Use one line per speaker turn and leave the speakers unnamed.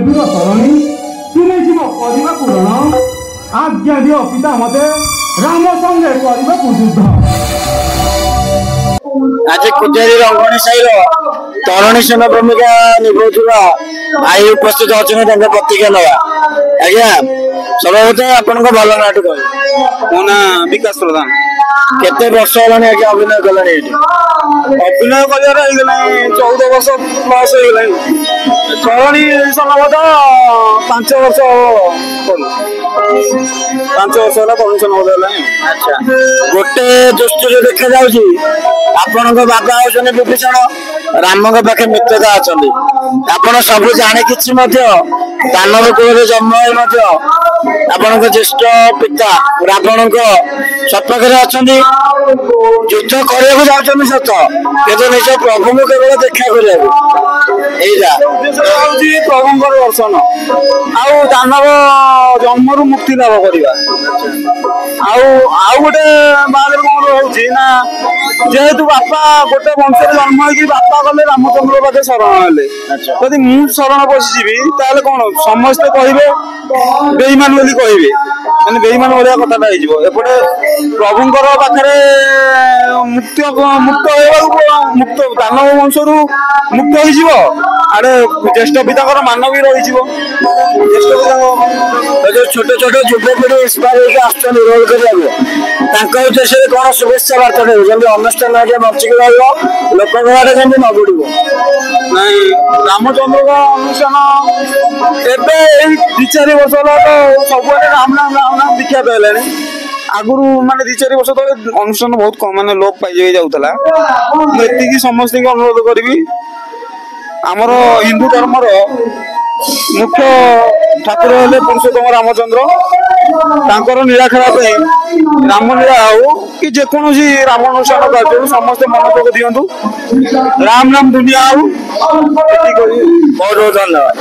बेदूर सरणी तुम करने पूरण आज्ञा दियो पिता मते राम संगे करने युद्ध।
आज कुजारी रंगणी साईर तरुणी सेन भूमिका निभाउवा भाई उपस्थित अच्छा प्रतिज्ञा नवा। आज्ञा सर्वप्रथम आपण भल नाट कह
मो ना विकास प्रधान।
केते वर्ष होलानी आज्ञा अभिनय कलानी?
अभिनय कर 14 वर्ष प्लस हो करणी सनबद 5 वर्ष 5 वर्ष है करणी सनबद है।
अच्छा गोटे दृष्टि देखा जाऊँगी आपण बाबा होने विभीषण राम पाखे मित्रता अच्छा आपण सब जाने कि दानव कूल जन्म आपण ज्येष्ठ पिता रावण सपक्षे अच्छा युद्ध करने जाऊँ सत कि निज प्रभु को केवल देखा करा
प्रभु दर्शन आउ दानव जन्म मुक्ति लाभ करवा। गोटे बात कौन रोचे ना जेहेतु बापा गोटे वंश जन्म हो बापा गले रामचंद्र पाखे शरण हेले जदि मु शरण पशिजी ताले कौन समस्ते कहे बेईमान बोली कहे मैंने बेईमान भाया कथाटा होपटे प्रभुंर पाखे मुक्त मुक्त मुक्त दानव वंश मुक्त हो आड़े ज्येष्ठ पिता मान भी रही ज्येष्ठ पिता
जो छोट छोट युवपीढ़ी इंस्पायर होकर रोल कर उद्देश्य कौन शुभेच्छा बार्ता देव जमी अनुष्ठान बचिक लोकसभा न बुड़
ना रामचंद्र का अनुष्ठान एवं 2-4 वर्ष है तो सब राम नाम दीक्षा पाइला आगुरी माने 2-4 वर्ष तक अनुष्ठान बहुत कम माने लोप पाई जाऊला। मुझे समस्त अनुरोध करी आमर हिंदू धर्मर मुख्य ठाकुर हेले पुरुषोत्तम रामचंद्र तांकर नीला खेला राम लीला हो कि जेकोसी राम अनुष्ठान कार्य समस्ते मनोयोग दिंतु राम नाम दुनिया हो।
बहुत बहुत धन्यवाद।